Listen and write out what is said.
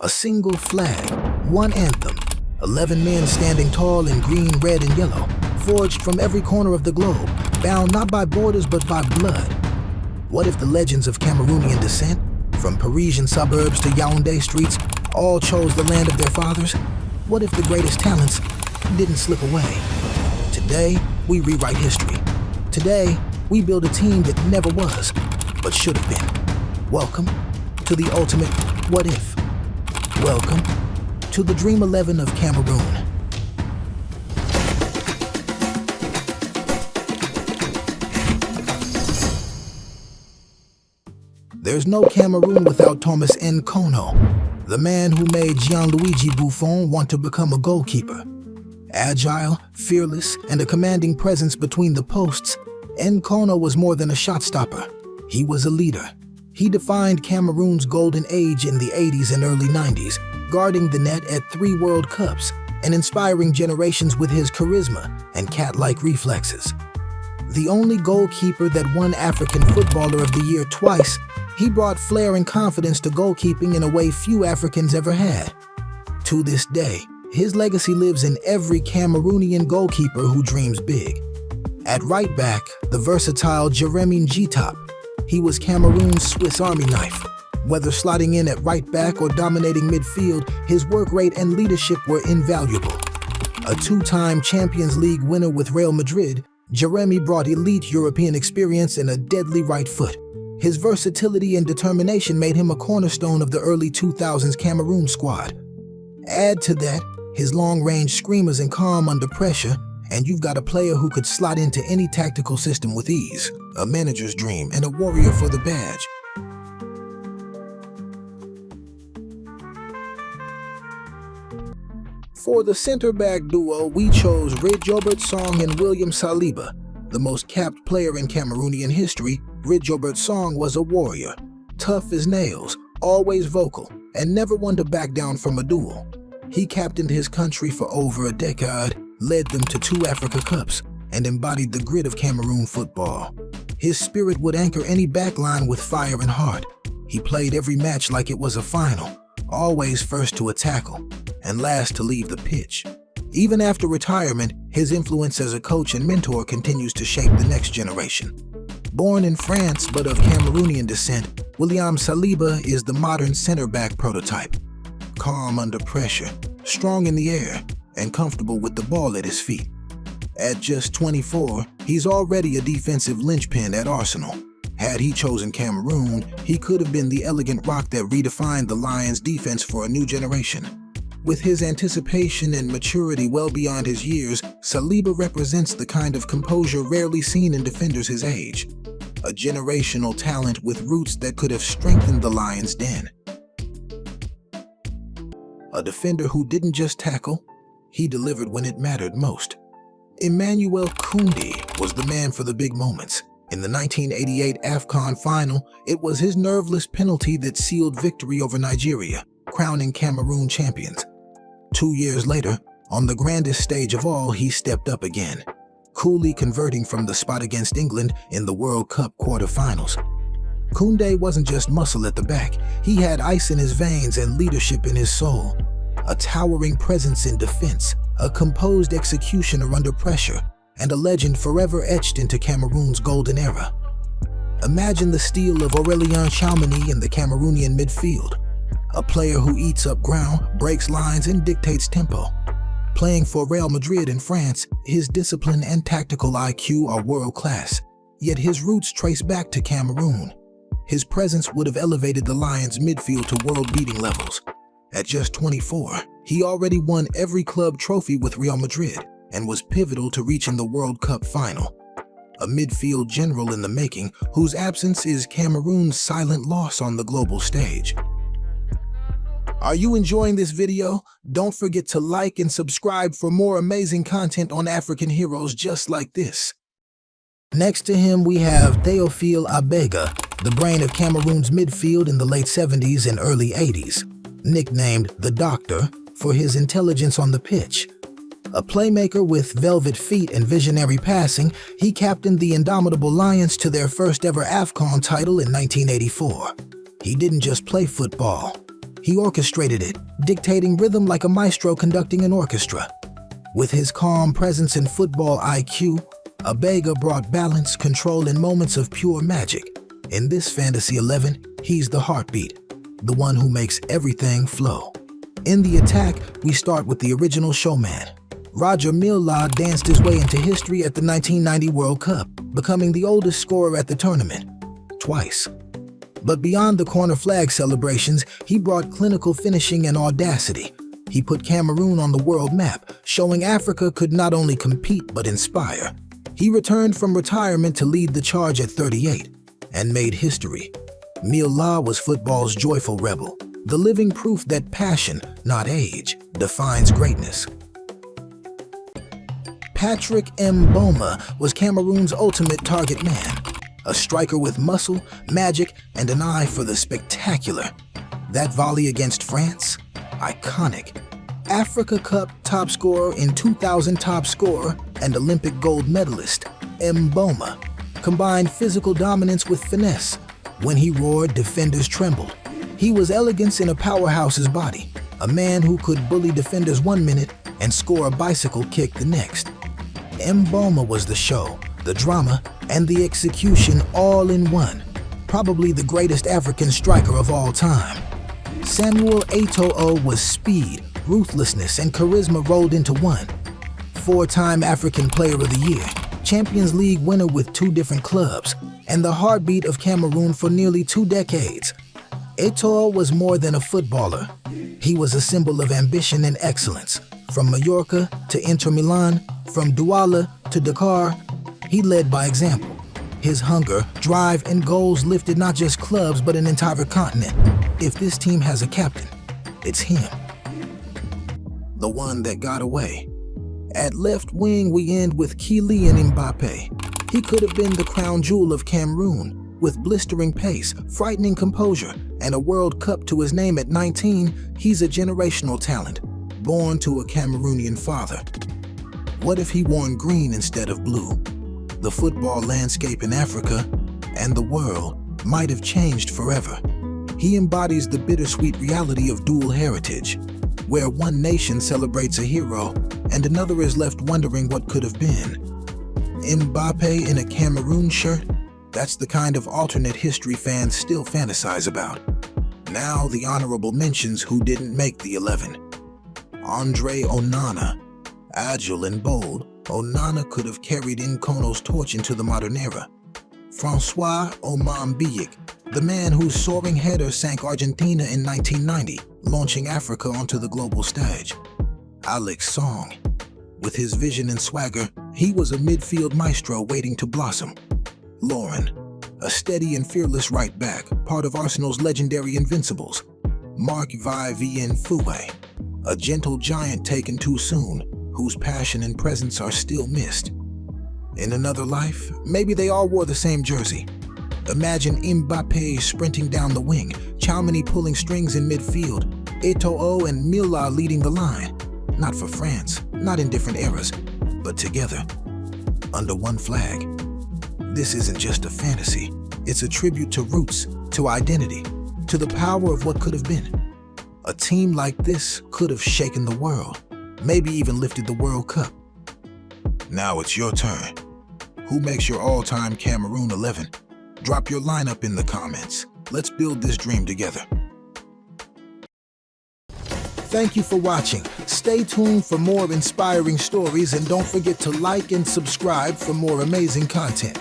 A single flag, one anthem, 11 men standing tall in green, red, and yellow, forged from every corner of the globe, bound not by borders but by blood. What if the legends of Cameroonian descent, from Parisian suburbs to Yaoundé streets, all chose the land of their fathers? What if the greatest talents didn't slip away? Today, we rewrite history. Today, we build a team that never was, but should have been. Welcome to the ultimate what if. Welcome to the Dream XI of Cameroon. There's no Cameroon without Thomas Eto'o, the man who made Gianluigi Buffon want to become a goalkeeper. Agile, fearless, and a commanding presence between the posts, Eto'o was more than a shot stopper. He was a leader. He defined Cameroon's golden age in the 80s and early 90s, guarding the net at 3 World Cups and inspiring generations with his charisma and cat-like reflexes. The only goalkeeper that won African Footballer of the Year twice, he brought flair and confidence to goalkeeping in a way few Africans ever had. To this day, his legacy lives in every Cameroonian goalkeeper who dreams big. At right back, the versatile Dream XI. He was Cameroon's Swiss Army knife. Whether slotting in at right back or dominating midfield, his work rate and leadership were invaluable. A 2-time Champions League winner with Real Madrid, Jeremy brought elite European experience and a deadly right foot. His versatility and determination made him a cornerstone of the early 2000s Cameroon squad. Add to that his long-range screamers and calm under pressure, and you've got a player who could slot into any tactical system with ease, a manager's dream and a warrior for the badge. For the center-back duo, we chose Eto'o Song and William Saliba. The most capped player in Cameroonian history, Eto'o Song was a warrior, tough as nails, always vocal, and never one to back down from a duel. He captained his country for over a decade, led them to 2 Africa Cups, and embodied the grit of Cameroon football. His spirit would anchor any backline with fire and heart. He played every match like it was a final, always first to a tackle, and last to leave the pitch. Even after retirement, his influence as a coach and mentor continues to shape the next generation. Born in France but of Cameroonian descent, William Saliba is the modern center-back prototype. Calm under pressure, strong in the air, and comfortable with the ball at his feet. At just 24, he's already a defensive linchpin at Arsenal. Had he chosen Cameroon, he could have been the elegant rock that redefined the Lions' defense for a new generation. With his anticipation and maturity well beyond his years, Saliba represents the kind of composure rarely seen in defenders his age. A generational talent with roots that could have strengthened the Lions' den. A defender who didn't just tackle, he delivered when it mattered most. Emmanuel Koundé was the man for the big moments. In the 1988 AFCON final, it was his nerveless penalty that sealed victory over Nigeria, crowning Cameroon champions. 2 years later, on the grandest stage of all, he stepped up again, coolly converting from the spot against England in the World Cup quarterfinals. Koundé wasn't just muscle at the back, he had ice in his veins and leadership in his soul. A towering presence in defense, a composed executioner under pressure, and a legend forever etched into Cameroon's golden era. Imagine the steel of Aurélien Tchouameni in the Cameroonian midfield, a player who eats up ground, breaks lines, and dictates tempo. Playing for Real Madrid in France, his discipline and tactical IQ are world-class, yet his roots trace back to Cameroon. His presence would have elevated the Lions' midfield to world-beating levels. At just 24, he already won every club trophy with Real Madrid and was pivotal to reaching the World Cup final. A midfield general in the making whose absence is Cameroon's silent loss on the global stage. Are you enjoying this video? Don't forget to like and subscribe for more amazing content on African heroes just like this. Next to him, we have Théophile Abega, the brain of Cameroon's midfield in the late 70s and early 80s. Nicknamed the Doctor for his intelligence on the pitch. A playmaker with velvet feet and visionary passing, he captained the indomitable Lions to their first ever AFCON title in 1984. He didn't just play football. He orchestrated it, dictating rhythm like a maestro conducting an orchestra. With his calm presence and football IQ, Abega brought balance, control, and moments of pure magic. In this Fantasy 11, he's the heartbeat, the one who makes everything flow. In the attack, we start with the original showman. Roger Milla danced his way into history at the 1990 World Cup, becoming the oldest scorer at the tournament, twice. But beyond the corner flag celebrations, he brought clinical finishing and audacity. He put Cameroon on the world map, showing Africa could not only compete but inspire. He returned from retirement to lead the charge at 38 and made history. Milla was football's joyful rebel, the living proof that passion, not age, defines greatness. Patrick Mboma was Cameroon's ultimate target man, a striker with muscle, magic, and an eye for the spectacular. That volley against France? Iconic. Africa Cup top scorer in 2000 top scorer and Olympic gold medalist, Mboma combined physical dominance with finesse. When he roared, defenders trembled. He was elegance in a powerhouse's body, a man who could bully defenders 1 minute and score a bicycle kick the next. Mboma was the show, the drama, and the execution all in one. Probably the greatest African striker of all time. Samuel Eto'o was speed, ruthlessness, and charisma rolled into one. 4-time African Player of the Year, Champions League winner with 2 different clubs, and the heartbeat of Cameroon for nearly 2 decades. Eto'o was more than a footballer. He was a symbol of ambition and excellence. From Mallorca to Inter Milan, from Douala to Dakar, he led by example. His hunger, drive, and goals lifted not just clubs but an entire continent. If this team has a captain, it's him. The one that got away. At left wing, we end with Kylian Mbappe. He could have been the crown jewel of Cameroon. With blistering pace, frightening composure, and a World Cup to his name at 19, he's a generational talent, born to a Cameroonian father. What if he worn green instead of blue? The football landscape in Africa and the world might have changed forever. He embodies the bittersweet reality of dual heritage, where one nation celebrates a hero and another is left wondering what could have been. Mbappe in a Cameroon shirt? That's the kind of alternate history fans still fantasize about. Now the honorable mentions who didn't make the 11. Andre Onana. Agile and bold, Onana could have carried Nkono's torch into the modern era. Francois Omambiak, the man whose soaring header sank Argentina in 1990, launching Africa onto the global stage. Alex Song. With his vision and swagger, he was a midfield maestro waiting to blossom. Lauren, a steady and fearless right back, part of Arsenal's legendary Invincibles. Mark Vivien Foué, a gentle giant taken too soon, whose passion and presence are still missed. In another life, maybe they all wore the same jersey. Imagine Mbappe sprinting down the wing, Tchouaméni pulling strings in midfield, Eto'o and Milla leading the line. Not for France, not in different eras, but together, under one flag. This isn't just a fantasy, it's a tribute to roots, to identity, to the power of what could have been. A team like this could have shaken the world, maybe even lifted the World Cup. Now it's your turn. Who makes your all-time Cameroon 11? Drop your lineup in the comments. Let's build this dream together. Thank you for watching. Stay tuned for more inspiring stories and don't forget to like and subscribe for more amazing content.